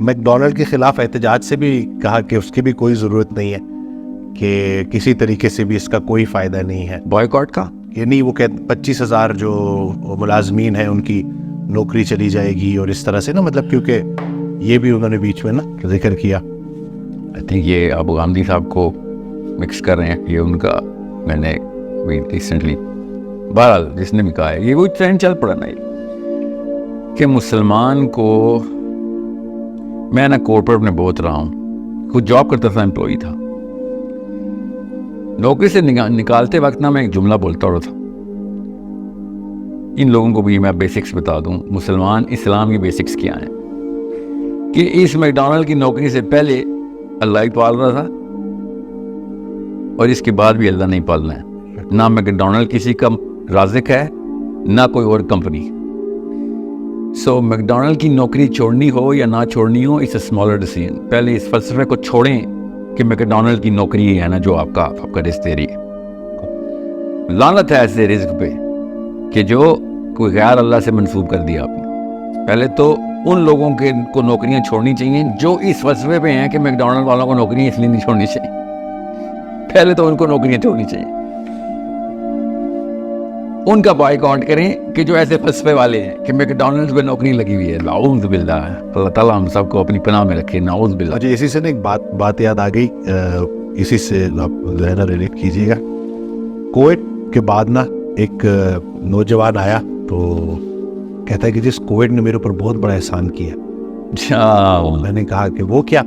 McDonald کے خلاف احتجاج سے بھی کہا کہ اس کی بھی کوئی ضرورت نہیں ہے، کہ کسی طریقے سے بھی اس کا کوئی فائدہ نہیں ہے بائیکاٹ کا. یعنی وہ کہتے 25,000 جو ملازمین ہیں ان کی نوکری چلی جائے گی اور اس طرح سے نا، مطلب کیونکہ یہ بھی انہوں نے بیچ میں نا ذکر کیا. آئی تھنک یہ ابو غامدی صاحب کو مکس کر رہے ہیں، یہ ان کا میں نے ریسنٹلی بہرحال جس نے بھی کہا ہے، یہ وہ ٹرینڈ چل پڑا نا کہ مسلمان کو، میں نا کارپوریٹ میں بہت رہا ہوں، خود جاب کرتا تھا، امپلائی تھا، نوکری سے نکالتے وقت نا میں ایک جملہ بولتا رہا تھا. ان لوگوں کو بھی میں بیسکس بتا دوں، مسلمان اسلام کی بیسکس کیا ہیں، کہ اس میکڈونلڈ کی نوکری سے پہلے اللہ ہی پال رہا تھا اور اس کے بعد بھی اللہ نہیں پالنا ہے. نہ میکڈونلڈ کسی کا رازق ہے نہ کوئی اور کمپنی. سو میکڈونلڈ کی نوکری چھوڑنی ہو یا نہ چھوڑنی ہو، اس اسمالر ڈیسیژن. پہلے اس فلسفے کو چھوڑیں کہ میکڈونلڈ کی نوکری ہی ہے نا جو آپ کا رزق دے رہی ہے. لعنت ہے ایسے رزق پہ کہ جو کوئی غیر اللہ سے منسوب کر دیا آپ نے. پہلے تو ان لوگوں کے کو نوکریاں چھوڑنی چاہیے جو اس فلسفے پہ ہیں کہ میکڈونلڈ والوں کو نوکریاں اس لیے نہیں چھوڑنی چاہیے. پہلے تو ان کو نوکریاں چھوڑنی چاہیے. ان کا بائیکاٹ کریں کہ جو ایسے فلسفے والے ہیں کہ میکڈونلڈ پہ نوکری لگی ہوئی ہے. نعوذ باللہ، اللہ تعالیٰ ہم سب کو اپنی پناہ میں رکھے. نعوذ باللہ. مجھے اسی سے نا ایک بات یاد آ گئی، اسی سے آپ جو ہے نا ریلیٹ کیجیے گا. کووڈ کے بعد نا ایک نوجوان آیا تو کہتا ہے کہ جس کووڈ نے میرے اوپر بہت بڑا احسان کیا. میں نے کہا کہ وہ کیا؟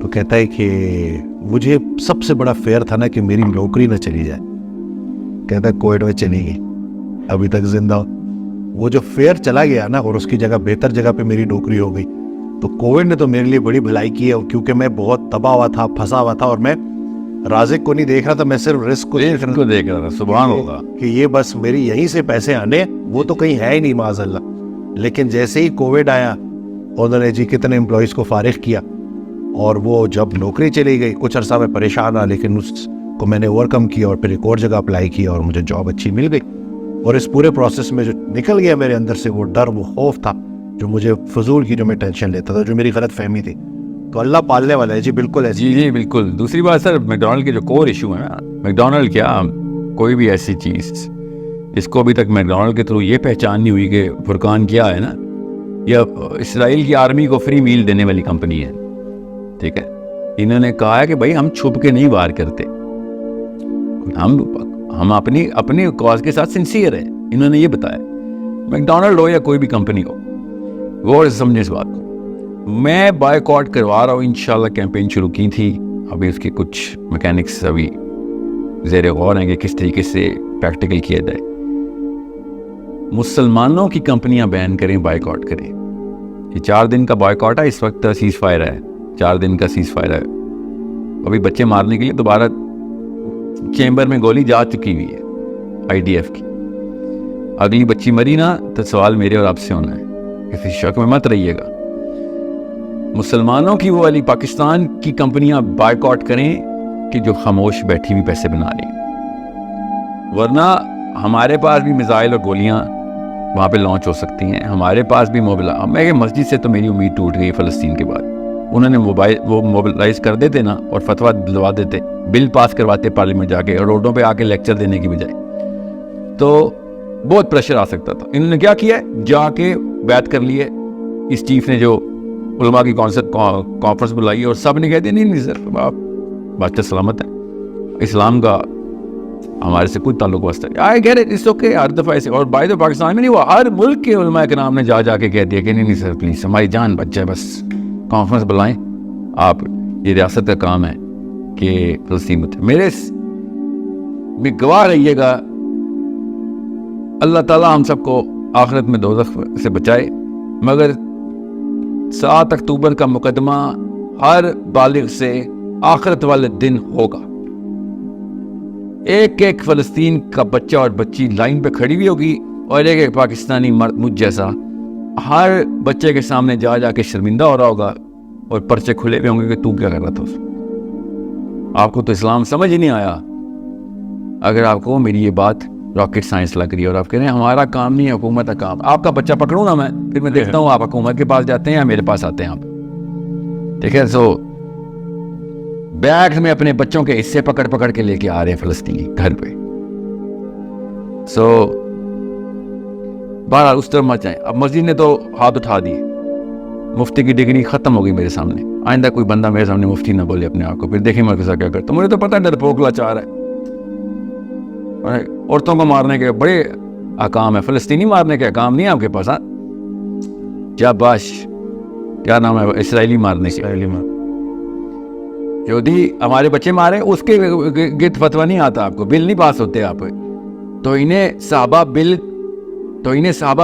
تو کہتا ہے کہ مجھے سب سے بڑا فیئر تھا نا کہ میری نوکری نہ چلی جائے. کہتا ہے کووڈ میں چلی گئی، ابھی تک زندہ ہوں. وہ جو فیئر چلا گیا نا اور اس کی جگہ بہتر جگہ پہ میری نوکری ہو گئی. تو کووڈ نے تو میرے لیے بڑی بھلائی کی ہے، کیونکہ میں بہت تباہ ہوا تھا، پھنسا ہوا تھا، اور میں رازق کو نہیں دیکھ رہا تھا، میں صرف رزق کو دیکھ رہا تھا. سبحان اللہ، کہ یہ بس میری یہیں سے پیسے آنے، وہ تو کہیں ہے ہی نہیں معاذ اللہ. لیکن جیسے ہی کووڈ آیا انہوں نے جی کتنے امپلائیز کو فارغ کیا، اور وہ جب نوکری چلی گئی کچھ عرصہ میں پریشان رہا، لیکن اس کو میں نے اوور کم کیا اور پھر ایک اور جگہ اپلائی کیا اور مجھے جاب اچھی مل گئی. اور اس پورے پروسیس میں جو نکل گیا میرے اندر سے وہ ڈر، وہ خوف تھا جو مجھے فضول کی جو میں ٹینشن لیتا تھا، جو میری غلط فہمی تھی. تو اللہ پالنے والا ہے جی. بالکل ہے جی بالکل. دوسری بات سر، میکڈونلڈ کے جو کور ایشو ہے نا، میکڈونلڈ کیا کوئی بھی ایسی چیز اس کو ابھی تک میکڈونلڈ کے تھرو یہ پہچان نہیں ہوئی کہ فرقان کیا ہے نا، یا اسرائیل کی آرمی کو فری میل دینے والی کمپنی ہے. ٹھیک ہے، انہوں نے کہا ہے کہ بھائی ہم چھپ کے نہیں وار کرتے، ہم اپنی کاز کے ساتھ سنسیئر ہیں. انہوں نے یہ بتایا. میکڈونلڈ ہو یا کوئی بھی کمپنی ہو، غور سے سمجھے اس بات کو. میں بائیکاٹ کروا رہا ہوں، انشاءاللہ کیمپین شروع کی تھی، ابھی اس کے کچھ میکینکس ابھی زیر غور ہیں کہ کس طریقے سے پریکٹیکل کیا جائے. مسلمانوں کی کمپنیاں بین کریں، بائیکاٹ کریں. یہ 4 دن کا بائیکاٹ ہے، اس وقت سیز فائر ہے، 4 دن کا سیز فائر ہے. ابھی بچے مارنے کے لیے دوبارہ چیمبر میں گولی جا چکی ہوئی ہے IDF کی. اگلی بچی مری نا تو سوال میرے اور آپ سے ہونا ہے، کسی شک میں مت رہیے گا. مسلمانوں کی وہ والی پاکستان کی کمپنیاں بائیکاٹ کریں کہ جو خاموش بیٹھی ہوئی پیسے بنا رہی ہیں. ورنہ ہمارے پاس بھی میزائل اور گولیاں وہاں پہ لانچ ہو سکتی ہیں، ہمارے پاس بھی میں مسجد سے تو میری امید ٹوٹ گئی فلسطین کے بعد. انہوں نے وہ موبلائز کر دیتے نا اور فتویٰ دلوا دیتے، بل پاس کرواتے پارلیمنٹ جا کے، اور روڈوں پہ آ کے لیکچر دینے کی بجائے، تو بہت پریشر آ سکتا تھا. انہوں نے کیا کیا ہے، جا کے بیعت کر لی ہے. اس چیف نے جو علماء کی کانفرنس بلائی اور سب نے کہہ دیا نہیں سر آپ بادشاہ سلامت ہے، اسلام کا ہمارے سے کوئی تعلق واسطہ نہیں. I get it, it's okay. ہر دفعہ ایسے، اور بائی پاکستان میں نہیں، وہ ہر ملک کے علماء کرام نے جا کے کہہ دیا کہ نہیں سر پلیز ہماری جان بچ جائے، بس کانفرنس بلائیں آپ، یہ ریاست کا کام ہے کہ فلسطین میں میرے بھی گواہ رہیے گا. اللہ تعالیٰ ہم سب کو آخرت میں دوزخ سے بچائے. مگر 7 اکتوبر کا مقدمہ ہر بالغ سے آخرت والے دن ہوگا. ایک فلسطین کا بچہ اور بچی لائن پہ کھڑی ہوئی ہوگی، اور ایک پاکستانی مرد مجھ جیسا ہر بچے کے سامنے جا کے شرمندہ ہو رہا ہوگا، اور پرچے کھلے ہوئے ہوں گے کہ تو کیا کر رہا تھا اس. آپ کو تو اسلام سمجھ ہی نہیں آیا. اگر آپ کو میری یہ بات راکٹ سائنس لگ رہی ہے اور آپ کہہ رہے ہیں ہمارا کام نہیں ہے، حکومت کا کام. آپ کا بچہ پکڑوں نا میں، پھر میں دیکھتا ہوں آپ حکومت کے پاس جاتے ہیں یا میرے پاس آتے ہیں آپ. ٹھیک ہے. سو بیگ میں اپنے بچوں کے حصے پکڑ پکڑ کے لے کے آ رہے ہیں فلسطینی گھر پہ. سو بہرحال اس طرح مت جائیں. اب مسجد نے تو ہاتھ اٹھا دیے, مفتی کی ڈگری ختم ہو گئی میرے سامنے. آئندہ کوئی بندہ میرے سامنے مفتی نہ بولے اپنے آپ کو, پھر دیکھیں میں کیا کرتا ہوں. مجھے تو پتہ ہے ڈرپوک لاچار ہے, عورتوں کو مارنے کے بڑے احکام ہے, فلسطینی مارنے کے احکام نہیں آپ کے پاس. جاباش, کیا نام ہے, اسرائیلی مارنے کے. یہودی ہمارے بچے مارے, اس کے گرد فتویٰ نہیں آتا آپ کو, بل نہیں پاس ہوتے آپ. تو انہیں صحابہ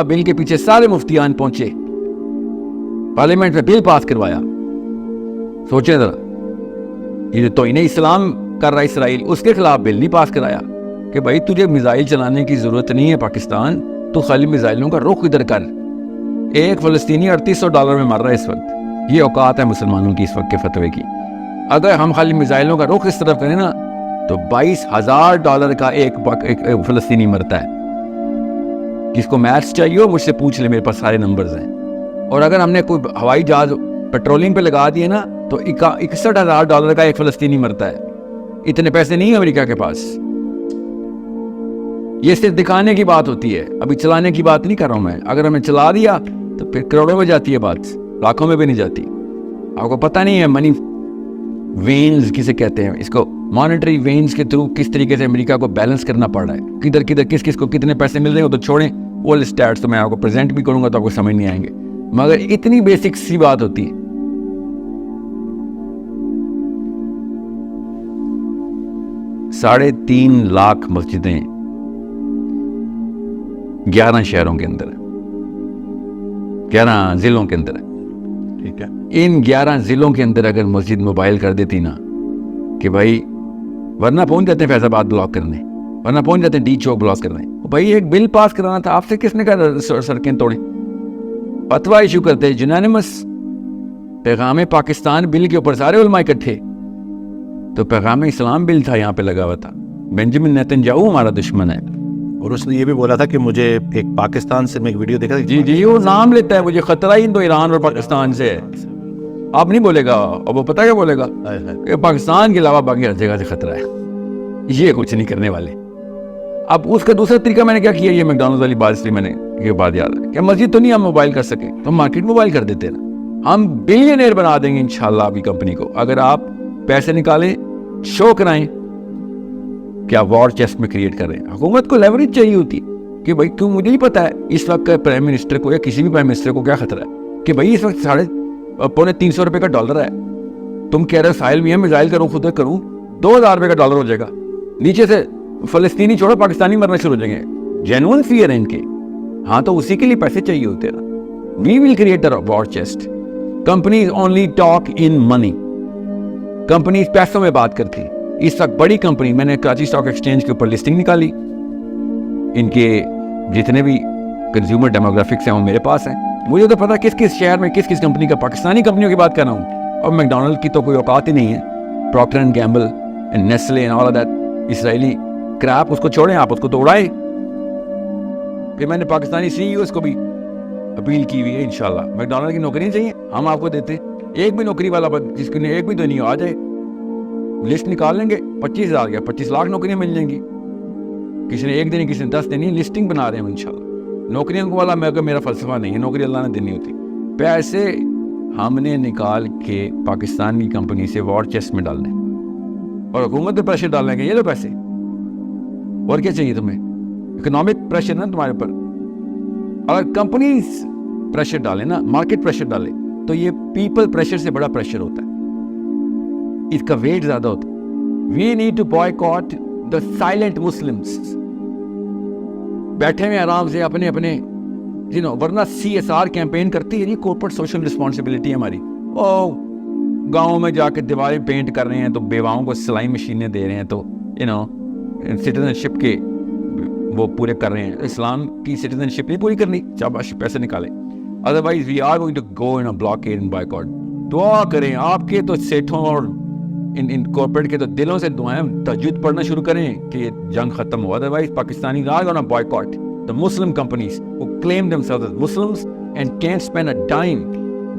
بل کے پیچھے سارے مفتیان پہنچے, پارلیمنٹ میں بل پاس کروایا. سوچیں ذرا, یہ تو انہیں اسلام کر رہا اسرائیل, اس کے خلاف بل نہیں پاس کرایا کہ بھائی تجھے میزائل چلانے کی ضرورت نہیں ہے پاکستان, تو خالی میزائلوں کا رخ ادھر کر. ایک فلسطینی $3800 میں مر رہا ہے اس وقت. یہ اوقات ہے مسلمانوں کی اس وقت کے فتوے کی. اگر ہم خالی میزائلوں کا رخ اس طرف کریں نا تو $22,000 کا ایک فلسطینی مرتا ہے. جس کو میتھس چاہیے ہو مجھ سے پوچھ لے, میرے پاس سارے نمبرز ہیں. اور اگر ہم نے کوئی ہوائی جہاز پیٹرولنگ پہ لگا دیے نا تو $61,000 کا ایک فلسطینی مرتا ہے. اتنے پیسے نہیں ہیں امریکہ کے پاس. یہ صرف دکھانے کی بات ہوتی ہے, ابھی چلانے کی بات نہیں کر رہا ہوں میں. اگر ہمیں چلا دیا تو پھر کروڑوں میں جاتی ہے بات, لاکھوں میں بھی نہیں جاتی. آپ کو پتہ نہیں ہے منی وینز کسے کہتے ہیں, اس کو مانیٹری وینز کے تھرو کس طریقے سے امریکہ کو بیلنس کرنا پڑ رہا ہے, کدھر کدھر کس کس کو کتنے پیسے مل رہے ہیں. وہ تو چھوڑیں, وہ اسٹیٹس تو میں آپ کو پریزنٹ بھی کروں گا تو آپ کو سمجھ نہیں آئیں گے, مگر اتنی بیسک سی بات ہوتی ہے. $3.5 لاکھ مسجدیں 11 شہروں کے اندر, 11 ضلعوں کے اندر ہے. ٹھیک ہے, ان 11 ضلعوں کے اندر اگر مسجد موبائل کر دیتی نا کہ بھائی, ورنہ پہنچ جاتے ہیں فیض آباد بلاک کرنے, ورنہ پہنچ جاتے ہیں ڈی چوک بلاک کرنے. بھائی ایک بل پاس کرانا تھا, آپ سے کس نے کہا سڑکیں توڑیں. فتویٰ ایشو کرتے یونانیمس, پیغام پاکستان بل کے اوپر سارے علماء اکٹھے. تو پیغام اسلام بل تھا یہاں پہ لگا ہوا تھا. بنجامن نیتنیاہو ہمارا دشمن ہے, اور اس نے یہ بھی بولا تھا کہ مجھے ایک پاکستان سے میں ایک ویڈیو دیکھا. جی وہ نام لیتا ہے, مجھے خطرہ ہی تو ایران اور پاکستان سے ہے. آپ نہیں بولے گا, اور وہ پتہ کیا بولے گا کہ پاکستان کے علاوہ باقی ہر جگہ سے خطرہ ہے, یہ کچھ نہیں کرنے والے. اب اس کا دوسرا طریقہ میں نے کیا کیا, یہ میکڈونلڈز والی بات, اس لیے میں نے یہ بات یاد ہے کہ مسجد تو نہیں ہم موبائل کر سکے تو مارکیٹ موبائل کر دیتے نا. ہم بلینئر بنا دیں گے انشاءاللہ آپ کی کمپنی کو, اگر آپ پیسے نکالیں, شو کرائیں کہ آپ وار چیسٹ میں کریٹ کر رہے ہیں. حکومت کو لیوریج چاہیے ہوتی ہے کہ بھائی کیوں, مجھے ہی پتا ہے اس وقت پرائم منسٹر کو یا کسی بھی پرائم منسٹر کو کیا خطرہ ہے کہ بھائی اس وقت $350 کا ڈالر ہے. تم کہہ رہے ساحل میں میزائل کروں, خود کروں, $2,000 کا ڈالر ہو جائے گا. نیچے سے فلسطینی چھوڑو پاکستانی مرنا شروع ہو جائیں گے. جینوئن فیئر ہے ان کے. ہاں تو اسی کے لیے پیسے چاہیے ہوتے ہیں نا. We will create a war chest. Companies only talk in money. Companies پیسوں میں بات کرتی. اس وقت بڑی کمپنی, میں نے کراچی اسٹاک ایکسچینج کے اوپر لسٹنگ نکالی, ان کے جتنے بھی کنزیومر ڈیموگرافکس ہیں وہ میرے پاس ہیں. مجھے تو پتا کس کس شہر میں کس کس کمپنی کا, پاکستانی کمپنیوں کی بات کر رہا ہوں. اور میکڈونلڈ کی تو کوئی اوقات ہی نہیں ہے. Procter and Gamble and Nestle and all of that Israeli crap, اس کو چھوڑیں, آپ اس کو تو اڑائیں. پھر میں نے پاکستانی CEOs کو بھی اپیل کی ہوئی ہے انشاءاللہ. میکڈونلڈ کی نوکریاں چاہیے, ہم آپ کو دیتے. ایک بھی نوکری والا جس کو ایک بھی تو نہیں آ جائے, لسٹ نکال لیں گے, 25,000 یا 25 لاکھ نوکریاں مل جائیں گی. کسی نے 1 دینی, کسی نے 10 دینی, لسٹنگ بنا رہے ہیں انشاءاللہ. نوکریوں کو والا میرا فلسفہ نہیں ہے, نوکری اللہ نے دینی ہوتی. پیسے ہم نے نکال کے پاکستان کی کمپنی سے وار چیسٹ میں ڈالنے, اور حکومت پہ پریشر ڈالنے کے, یہ لو پیسے. اور کیا چاہیے تمہیں؟ اکنامک پریشر نا تمہارے اوپر. اگر کمپنیز پریشر ڈالیں نا, مارکیٹ پریشر ڈالے, تو یہ پیپل پریشر سے بڑا پریشر ہوتا ہے, اس کا ویٹ زیادہ ہوتا ہے. We need to boycott the silent Muslims. بیٹھے ہوئے آرام سے اپنے ورنہ CSR کیمپین کرتی ہے, یہ کورپوریٹ سوشل رسپانسبلٹی ہے ہماری. گاؤں میں جا کے دیواریں پینٹ کر رہے ہیں, تو بیواؤں کو سلائی مشینیں دے رہے ہیں, تو سٹیزن شپ کے وہ پورے کر رہے ہیں. اسلام کی سٹیزن شپ نہیں پوری کرنی, شاباش پیسے نکالیں. Otherwise we are going to go in blockade and boycott. دعا کریں, آپ کے تو سیٹھوں اور ان کارپوریٹ کے تو دلوں سے دعائیں, تہجد پڑھنا شروع کریں کہ یہ جنگ ختم ہو. Otherwise Pakistani are gonna boycott the Muslim companies who claim themselves as Muslims and can't spend a dime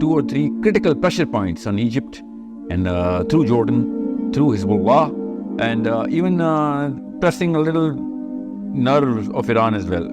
2 or 3 critical pressure points on Egypt and through Jordan, through Hezbollah, and even pressing a little nerves of Iran as well.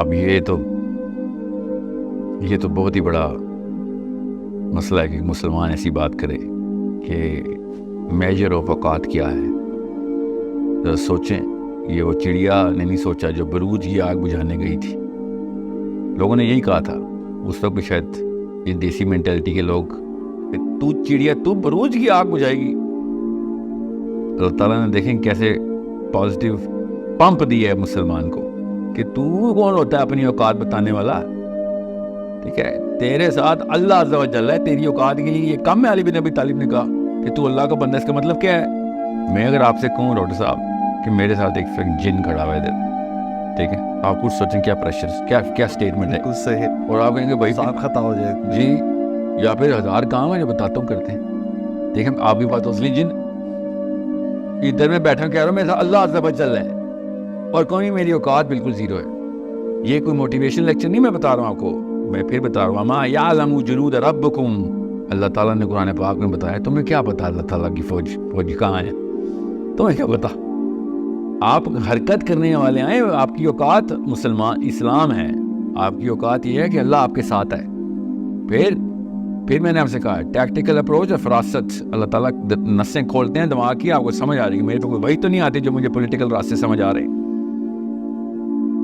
اب یہ تو بہت ہی بڑا مسئلہ ہے کہ مسلمان ایسی بات کرے کہ میجر آف اوقات کیا ہے. ذرا سوچیں, یہ وہ چڑیا نے نہیں سوچا جو بروج کی آگ بجھانے گئی تھی. لوگوں نے یہی کہا تھا اس وقت, شاید یہ دیسی مینٹلٹی کے لوگ, تو چڑیا تو بروج کی آگ بجھائے گی. اللہ تعالیٰ نے دیکھیں کیسے پازیٹیو پمپ دیا ہے مسلمان کو کہ تو کون ہوتا ہے اپنی اوقات بتانے والا. ٹھیک ہے, تیرے ساتھ اللہ عز و جل ہے, تیری اوقات کی یہ کم ہے. علی بن ابی طالب نے کہا کہ تو اللہ کا بندہ, اس کا مطلب کیا ہے؟ میں اگر آپ سے کہوں ڈاکٹر صاحب کہ میرے ساتھ ایک جن کھڑا ہوا ہے ادھر, ٹھیک ہے, آپ کچھ سوچیں کیا پریشر, کیا اسٹیٹمنٹ ہے, بالکل صحیح. اور آپ کہیں گے بھائی صاف خطا ہو جائے جی, یا پھر 1000 کام ہے جو بتاتا ہوں کرتے ہیں. دیکھیں آپ کی بات اصلی جن ادھر میں بیٹھا کہہ رہا ہوں میرے ساتھ اللہ عز و جل ہے, اور کوئی میری اوقات بالکل زیرو ہے. یہ کوئی موٹیویشن لیکچر نہیں میں بتا رہا ہوں آپ کو, میں پھر بتا رہا ہوں, ما یعلم جنود ربکم, اللہ تعالیٰ نے قرآن پاک میں بتایا. تمہیں کیا پتا اللہ تعالیٰ کی فوج کہاں ہے؟ تمہیں کیا پتا؟ آپ حرکت کرنے والے آئے, آپ کی اوقات اسلام ہے. آپ کی اوقات یہ ہے کہ اللہ آپ کے ساتھ ہے. پھر میں نے آپ سے کہا ٹیکٹیکل اپروچ اور فراست. اللہ تعالیٰ نسیں کھولتے ہیں دماغ کی, آپ کو سمجھ آ رہی ہے. میرے پہ کوئی وہی تو نہیں آتی جو مجھے پولیٹیکل راستے سمجھ آ رہے ہیں.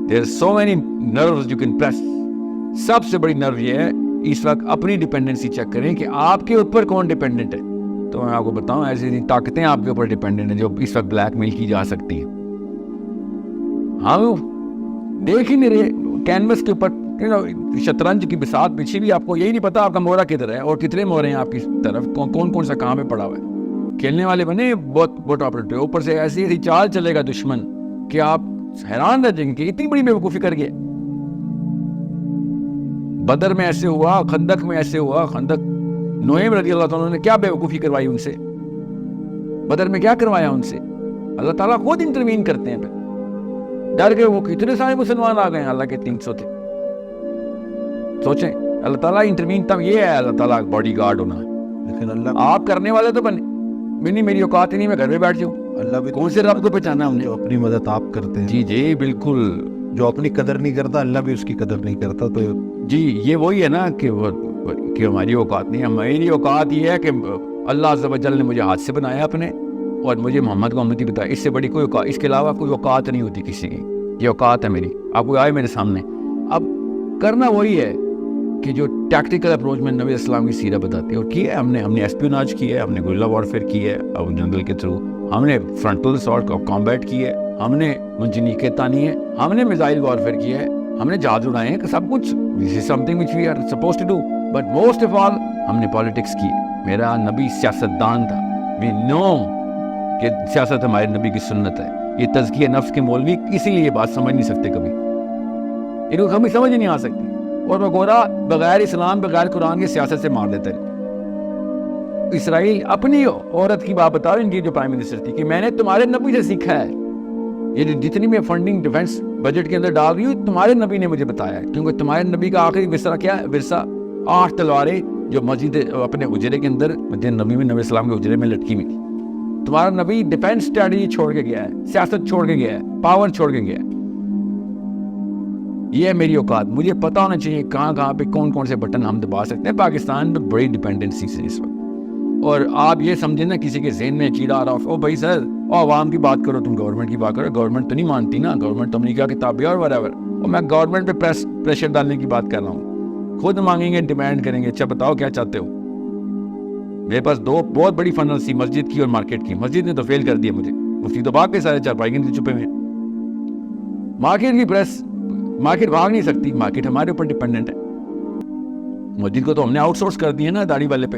There are so many nerves you can press. سب سے بڑی نرو یہ ہے اس وقت اپنی ڈیپینڈنسی چیک کریں کہ آپ کے اوپر کون ڈیپینڈنٹ ہے. تو میں آپ کو بتاؤں ایسی طاقتیں آپ کے اوپر ڈیپینڈنٹ ہیں جو اس وقت بلیک میل کی جا سکتی ہیں. ہم دیکھ ہی نہیں رہے کینوس کے اوپر. شطرنج کی بساط پیچھے بھی آپ کو یہی نہیں پتا آپ کا مورا کدھر ہے اور کتنے مورے ہیں آپ کی طرف, کون سا کام پہ پڑا ہوا ہے. کھیلنے والے بنے بہت آپریٹو, اوپر سے ایسی چال چلے گا دشمن کہ آپ حیران رہ جائیں گے اتنی بڑی بیوقوفی کر گئے. بدر میں ایسے ہوا, خندق میں ایسے ہوا. خندق نعیم رضی اللہ تعالیٰ نے کیا بیوقوفی کروائی ان سے, بدر میں کیا کروایا ان سے. اللہ تعالیٰ خود انٹروین کرتے ہیں. پھر ڈر کے وہ کتنے سارے مسلمان آ گئے ہیں, اللہ کے 300 تھے. سوچیں اللہ تعالیٰ انٹروین تب یہ ہے اللہ تعالیٰ باڈی گارڈ ہونا. لیکن اللہ آپ کرنے والے تو بنے نہیں, میری اوقات ہی نہیں, میں گھر میں بیٹھ جاؤں. اللہ بھی کون سے رب کو پہچانا ہم نے, جو اپنی مدد آپ کرتے ہیں. جی بالکل. جو اپنی قدر نہیں کرتا اللہ بھی اس کی قدر نہیں کرتا. تو جی یہ وہی ہے نا کہ ہماری اوقات نہیں. میری اوقات یہ ہے کہ اللہ عز و جل نے مجھے ہاتھ سے بنایا اپنے, اور مجھے محمد کو امتی بتایا. اس سے بڑی کوئی اوقات, اس کے علاوہ کوئی اوقات نہیں ہوتی کسی کی. یہ اوقات ہے میری. آپ کو آئے میرے سامنے, اب کرنا وہی ہے کہ جو ٹیکٹیکل اپروچ میں نبی اسلام کی سیرت بتاتی ہے. اور کی ہے ہم نے ایسپیوناج کی ہے, ہم نے گریلا وارفیئر کی ہے اور جنگل کے تھرو, ہم نے فرنٹل اسالٹ کامبیٹ کی ہے, ہم نے منجنیقیں تانی ہے, ہم نے میزائل وارفیئر کیا ہے, ہم نے جہاز اڑائے ہیں, سب کچھ. This is something which we are supposed to do. But most of all ہم نے پالیٹکس کی. میرا نبی سیاستدان تھا. We know کہ سیاست ہمارے نبی کی سنت ہے. یہ تزکیہ نفس کے مولوی اسی لیے یہ بات سمجھ نہیں سکتے کبھی, ان کو کبھی سمجھ نہیں آ سکتی. اور وہ گورا بغیر اسلام بغیر قرآن کے سیاست سے مار دیتا ہے. اسرائیل اپنی عورت کی بات بتاؤ, ان کی جو پرائم منسٹر تھی, کہ میں نے تمہارے نبی سے سیکھا ہے. یہ جتنی میں فنڈنگ ڈیفنس بجٹ کے اندر ڈال رہی ہوں تمہارے نبی نے مجھے بتایا ہے. کیونکہ تمہارے نبی کا آخری ورثہ کیا ہے؟ ورثہ 8 تلواریں جو مسجد اپنے اجرے کے اندر, مسجد نبی میں نبی اسلام کے اجرے میں لٹکی ہوئی تھی. تمہارا نبی ڈیفنس اسٹریٹجی چھوڑ کے گیا ہے, سیاست چھوڑ کے گیا ہے, پاور چھوڑ کے گیا ہے. یہ ہے میری اوقات. مجھے پتا ہونا چاہیے کہاں پہ کون سے بٹن ہم دبا سکتے ہیں. پاکستان میں بڑی ڈیپینڈنسی سے اس وقت, اور آپ یہ سمجھیں نا کسی کے ذہن میں چیڑا آ رہا ہو, او بھائی سر عوام کی بات کرو, تم گورنمنٹ کی بات کرو. گورنمنٹ تو نہیں مانتی نا, گورنمنٹ تو امریکہ کی تابع اور whatever. اور میں گورنمنٹ پہ پریشر ڈالنے کی بات کر رہا ہوں. خود مانگیں گے, ڈیمانڈ کریں گے, اچھا بتاؤ کیا چاہتے ہو. میرے پاس 2 بہت بڑی فنل تھی, مسجد کی اور مارکیٹ کی. مسجد نے تو فیل کر دیا مجھے, مفتی تو بھاگ کے سارے چارپائی کے چھپے ہوئے. مارکیٹ کی پریس, مارکیٹ بھاگ نہیں سکتی, مارکیٹ ہمارے اوپر ڈیپینڈنٹ ہے. مسجد کو تو ہم نے آؤٹ سورس کر دیا نا داڑھی والے پہ,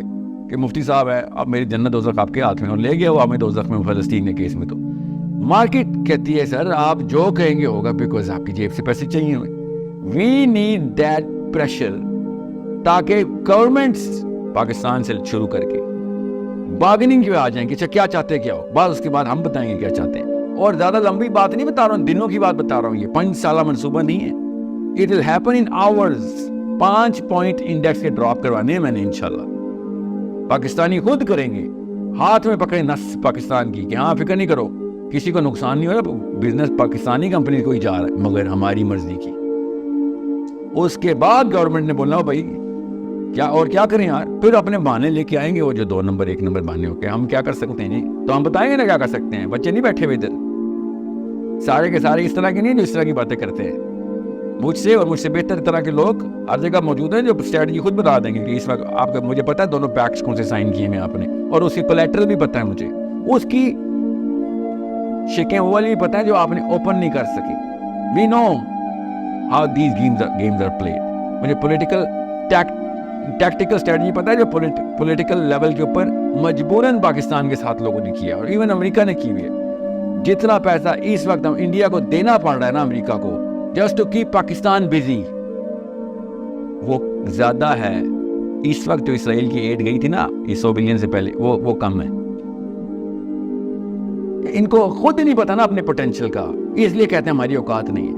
کہ مفتی صاحب ہے اب میری جنت دوزخ آپ کے ہاتھ میں, اور لے گیا وہ ہمیں دوزخ میں فلسطین کے کیس میں. تو مارکیٹ کہتی ہے سر آپ جو کہیں گے ہوگا, بیکاز آپ کی جیب سے پیسے چاہیے ہمیں. وی نیڈ دیٹ پریشر, تاکہ گورنمنٹس پاکستان سے شروع کر کے بارگننگ پہ آ جائیں کہ اچھا کیا چاہتے ہیں کیا ہو, بعد اس کے بعد ہم بتائیں گے کیا چاہتے ہیں. اور زیادہ لمبی بات نہیں بتا رہا ہوں, دنوں کی بات بتا رہا ہوں. یہ 5 سالہ منصوبہ نہیں ہے. It will happen in hours. 5 point index کے ڈراپ کروانے ہیں میں نے انشاءاللہ. پاکستانی خود کریں گے, ہاتھ میں پکڑے نس پاکستان کی, کہ ہاں فکر نہیں کرو کسی کو نقصان نہیں ہو رہا, بزنس پاکستانی کمپنی کو ہی جا رہا ہے, مگر ہماری مرضی کی. اس کے بعد گورنمنٹ نے بولنا بھائی کیا اور کیا کریں یار, پھر اپنے بہانے لے کے آئیں گے وہ جو 2 نمبر 1 نمبر بہانے ہو کے. ہم کیا کر سکتے ہیں جی, تو ہم بتائیں گے نا کیا کر سکتے ہیں. بچے نہیں بیٹھے ہوئے ادھر, سارے کے سارے اس طرح کے نہیں جو اس طرح کی باتیں کرتے ہیں. مجھ سے اور مجھ سے بہتر طرح کے لوگ ہر جگہ موجود ہیں جو اسٹریٹجی خود بتا دیں گے کہ اس وقت آپ کا, مجھے پتا ہے دونوں پیکٹس کون سے سائن کیے ہیں آپ نے, اور اس کی کولیٹرل بھی پتا ہے مجھے, اس کی شکیں وہ والی بھی پتا ہے جو آپ نے اوپن نہیں کر سکی. We know how these games are played. مجھے پولیٹیکل ٹیکٹیکل اسٹریٹجی پتا ہے جو پولیٹیکل لیول کے اوپر مجبوراً پاکستان کے ساتھ لوگوں نے کیا, اور ایون امریکہ نے کی ہوئی ہے. جتنا پیسہ اس وقت ہم انڈیا کو دینا پڑ رہا ہے نا امریکہ کو just to keep Pakistan busy, وہ زیادہ ہے اس وقت جو اسرائیل کی ایڈ گئی تھی نا یہ 100 بلین سے پہلے, وہ کم ہے. ان کو خود ہی نہیں پتا نا اپنے پوٹینشیل کا, اس لیے کہتے ہیں ہماری اوقات نہیں ہے.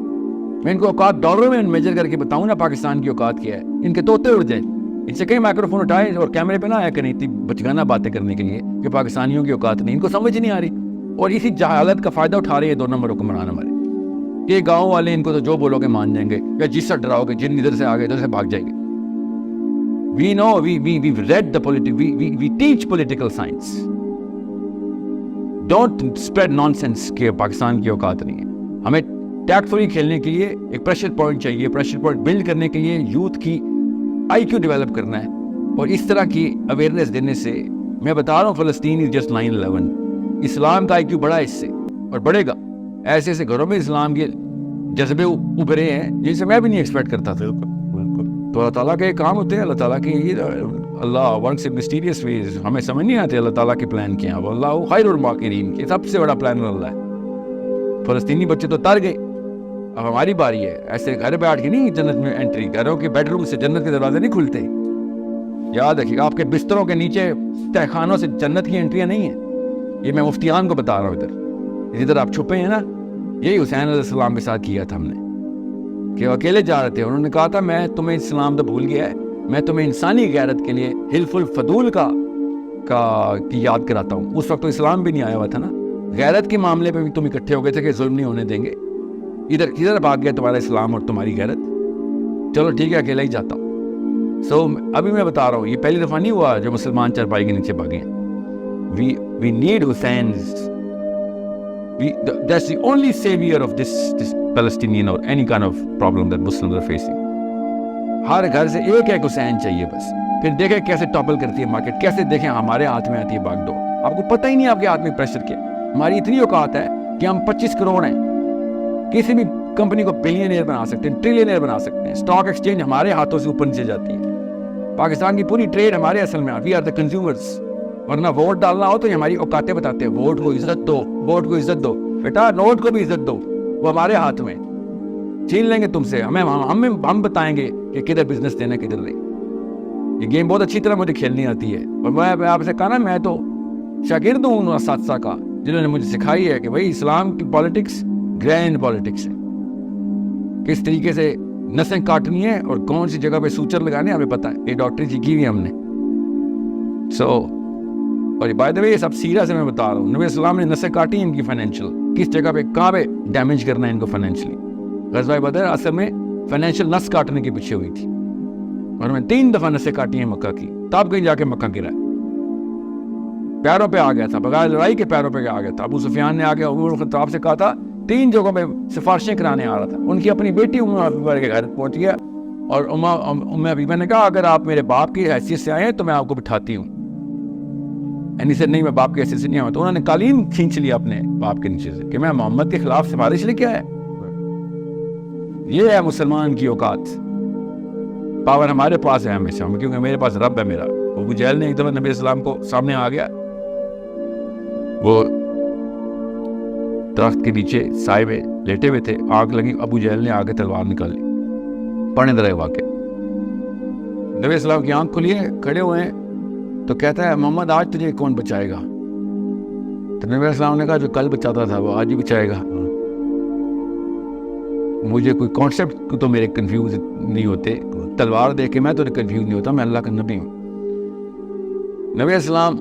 میں ان کو اوقات ڈالروں میں میجر کر کے بتاؤں نا پاکستان کی اوقات کیا ہے, ان کے طوطے اڑ جائیں. ان سے کہیں مائکرو فون اٹھائے اور کیمرے پہ نہ آیا کریں اتنی بچگانہ باتیں کرنے کے لیے کہ پاکستانیوں کی اوقات نہیں. ان کو سمجھ نہیں آ رہی, اور اسی جہالت کا فائدہ اٹھا رہے ہیں 2 نمبر حکمران ہمارے. یہ گاؤں والے ان کو تو جو بولو گے مان جائیں گے, یا جس سے ڈراؤ گے جن ادھر سے آگے ادھر سے بھاگ جائیں گے. We know we read the politics, we teach political science. Don't spread nonsense کہ پاکستان کی اوقات نہیں ہے. ہمیں ٹیکٹفلی کھیلنے کے لیے ایک پریشر پوائنٹ چاہیے. پریشر پوائنٹ بلڈ کرنے کے لیے یوتھ کی آئی کیو ڈیولپ کرنا ہے, اور اس طرح کی اویئرنیس دینے سے میں بتا رہا ہوں فلسطین از جسٹ 9/11. اسلام کا آئی کیو بڑا ہے اس سے, اور بڑھے گا. ایسے ایسے گھروں میں اسلام کے جذبے ابھرے ہیں جن سے میں بھی نہیں ایکسپیکٹ کرتا تھا. تو اللہ تعالیٰ کے کام ہوتے ہیں, اللہ تعالیٰ کے اللہ ورکس ان مسٹیریس ویز. ہمیں سمجھ نہیں آتے اللہ تعالیٰ کے پلان کیا ہیں. اللہ خیر الماکرین, کے سب سے بڑا پلان اللہ ہے. فلسطینی بچے تو تر گئے, اب ہماری باری ہے. ایسے گھر بیٹھ کے نہیں جنت میں انٹری, گھروں کے بیڈ روم سے جنت کے دروازے نہیں کھلتے. یاد رکھیے گا, آپ کے بستروں کے نیچے تہخانوں سے جنت کی انٹریاں نہیں ہیں. یہ میں مفتیان کو بتا رہا ہوں. ادھر آپ چھپے ہیں نا, یہی حسین علیہ السلام کے ساتھ کیا تھا ہم نے, کہ وہ اکیلے جا رہے تھے. انہوں نے کہا تھا میں تمہیں اسلام تو بھول گیا ہے, میں تمہیں انسانی غیرت کے لیے حلف الفضول کی یاد کراتا ہوں. اس وقت تو اسلام بھی نہیں آیا ہوا تھا نا. غیرت کے معاملے پہ بھی تم اکٹھے ہو گئے تھے کہ ظلم نہیں ہونے دیں گے. ادھر بھاگ گیا تمہارا اسلام اور تمہاری غیرت. چلو ٹھیک ہے, اکیلا ہی جاتا ہوں. سو ابھی میں بتا رہا ہوں, یہ پہلی دفعہ نہیں ہوا جو مسلمان چارپائی کے نیچے بھاگے ہیں. We need Hussein's. That's the only savior of this Palestinian or any kind of problem that Muslims are facing. ہر گھر سے ایک حسین چاہیے بس. پھر دیکھیں کیسے ٹاپل کرتی ہے مارکیٹ, کیسے دیکھیں ہمارے ہاتھ میں آتی ہے باغ دو. آپ کو پتہ ہی نہیں آپ کے ہاتھ میں پریشر کیا. ہماری اتنی اوقات ہے کہ ہم 25 کروڑ ہیں, کسی بھی کمپنی کو بلینئر بنا سکتے ہیں, ٹریلینئر بنا سکتے ہیں. اسٹاک ایکسچینج ہمارے ہاتھوں سے اوپر نیچے جاتی ہے. پاکستان کی پوری ٹریڈ ہمارے اصل میں, وی آر دا کنزیومرز. ورنہ ووٹ ڈالنا ہو تو یہ ہماری اوقاتیں بتاتے ہیں, ووٹ کو عزت دو, ووٹ کو عزت دو. بیٹا نوٹ کو بھی عزت دو, وہ ہمارے ہاتھ میں. چھین لیں گے تم سے, ہم بتائیں گے کہ کدھر بزنس دینا کدھر نہیں. یہ گیم بہت اچھی طرح مجھے کھیلنی آتی ہے, اور میں آپ سے کہا نا میں تو شاگرد ہوں ان اساتذہ کا جنہوں نے مجھے سکھائی ہے کہ بھائی اسلام کی پالیٹکس گرینڈ پالیٹکس ہے. کس طریقے سے نسیں کاٹنی ہے اور کون سی جگہ پہ سوچر لگانے ہمیں پتہ ہے. یہ ڈاکٹری جی کی ہوئی ہم نے. اور بائی دا وے یہ سب سیرہ سے میں بتا رہا ہوں, نبی السلام نے نسیں کاٹی ان کی فائنینشیل, کس جگہ پہ کہاں پہ ڈیمیج کرنا ہے ان کو فائنینشلی. غزوہ بدر اصل میں فائنینشیل نس کاٹنے کے پیچھے ہوئی تھی, اور میں 3 دفعہ نسیں کاٹی ہیں مکہ کی, تب کہیں جا کے مکہ گرا. پیروں پہ آ گیا تھا, بغیر لڑائی کے پیروں پہ آ گیا تھا. ابو سفیان نے آ کے عمر الخطاب سے کہا تھا, 3 جگہوں پہ سفارشیں کرانے آ رہا تھا. ان کی اپنی بیٹی ام حبیبہ کے گھر پہنچ گیا, اور ام حبیبہ نے کہا اگر آپ میرے باپ کی حیثیت سے آئے ہیں تو میں آپ کو بٹھاتی ہوں. اینی سر نہیں, میں باپ کی حیثیت سے نہیں آؤں. تو انہوں نے قالین کھینچ لیا اپنے باپ کے نیچے سے کہ میں محمد کے خلاف سفارش لے کے آیا. یہ ہے مسلمان کی اوقات. پاور ہمارے پاس ہے ہمیشہ, کیونکہ میرے پاس رب ہے میرا. ابو جہل نے ایک دفعہ نبی اسلام کو سامنے آ گیا, وہ درخت کے نیچے سائے میں لیٹے ہوئے تھے, آگ لگی, ابو جہل نے آگے تلوار نکال لی. پڑھنے درے واقع نبی اسلام کی آنکھ کھلی ہے, کھڑے ہوئے ہیں, تو کہتا ہے محمد آج تجھے کون بچائے گا. تو نبی اسلام نے کہا جو کل بچاتا تھا وہ آج ہی بچائے گا. مجھے کوئی کانسیپٹ تو میرے کنفیوز نہیں ہوتے, تلوار دیکھ کے میں تو کنفیوز نہیں ہوتا, میں اللہ کا نبی ہوں. نبی اسلام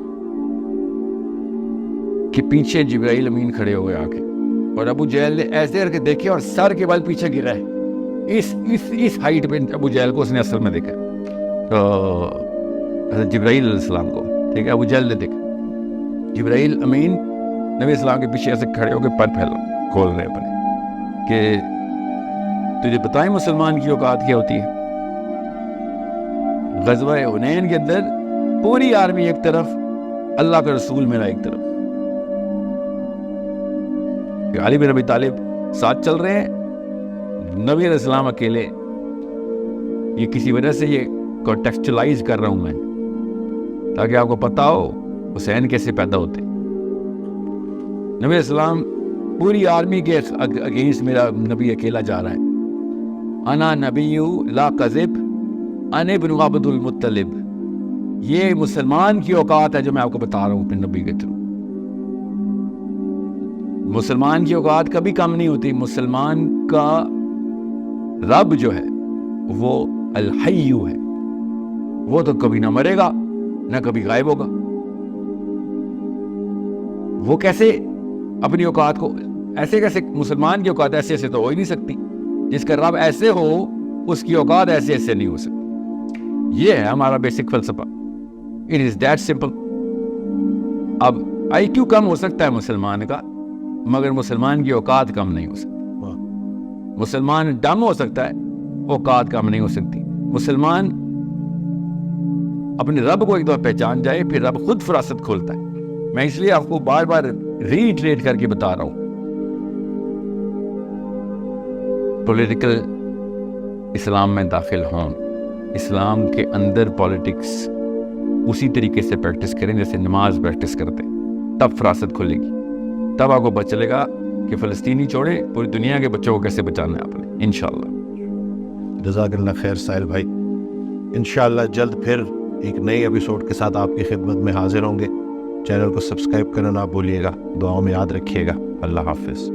کے پیچھے جبرائیل امین کھڑے ہو گئے آ کے, اور ابو جہل نے ایسے کر کے دیکھے اور سر کے بل پیچھے گرا ہے. اس ہائٹ پہ ابو جہل کو اس نے اصل میں دیکھا، تو حضرت جبرائیل علیہ السلام کو، ٹھیک ہے، ابو جہل نے دیکھا جبرائیل امین نبی اسلام کے پیچھے ایسے کھڑے ہو کے پر کھول رہے اپنے کہ تجھے بتائیں مسلمان کی اوقات کیا ہوتی ہے. غزوہ حنین کے اندر پوری آرمی ایک طرف، اللہ کا رسول میرا ایک طرف، علی بن ابی طالب ساتھ چل رہے ہیں، نبی علیہ السلام اکیلے. یہ کسی وجہ سے یہ کانٹیکسچلائز کر رہا ہوں میں تاکہ آپ کو پتا ہو حسین کیسے پیدا ہوتے. نبی علیہ السلام پوری آرمی کے اگینسٹ میرا نبی اکیلا جا رہا ہے. انا نبی لا کذب انا ابن عبد المطلب. یہ مسلمان کی اوقات ہے جو میں آپ کو بتا رہا ہوں اپنے نبی کے تھرو. مسلمان کی اوقات کبھی کم نہیں ہوتی. مسلمان کا رب جو ہے وہ الحی ہے، وہ تو کبھی نہ مرے گا نہ کبھی غائب ہوگا. وہ کیسے اپنی اوقات کو ایسے کیسے، مسلمان کی اوقات ایسے ایسے تو ہو ہی نہیں سکتی. جس کا رب ایسے ہو اس کی اوقات ایسے ایسے نہیں ہو سکتی. یہ ہے ہمارا بیسک فلسفہ. It is that simple. اب آئی کیو کم ہو سکتا ہے مسلمان کا، مگر مسلمان کی اوقات کم نہیں ہو سکتی. مسلمان ڈم ہو سکتا ہے، اوقات کم نہیں ہو سکتی. مسلمان اپنے رب کو ایک دفعہ پہچان جائے پھر رب خود فراست کھولتا ہے. میں اس لیے آپ کو بار بار ریٹریٹ کر کے بتا رہا ہوں، پولیٹیکل اسلام میں داخل ہوں، اسلام کے اندر پولیٹکس اسی طریقے سے پریکٹس کریں جیسے نماز پریکٹس کرتے، تب فراست کھلے گی. تب آپ کو پتہ چلے گا کہ فلسطینی چھوڑے پوری دنیا کے بچوں کو کیسے بچانا ہے آپ نے، انشاءاللہ. جزاک اللہ خیر ساحل بھائی. انشاءاللہ جلد پھر ایک نئے ایپیسوڈ کے ساتھ آپ کی خدمت میں حاضر ہوں گے. چینل کو سبسکرائب کرنا نہ بھولیے گا. دعاؤں میں یاد رکھیے گا. اللہ حافظ.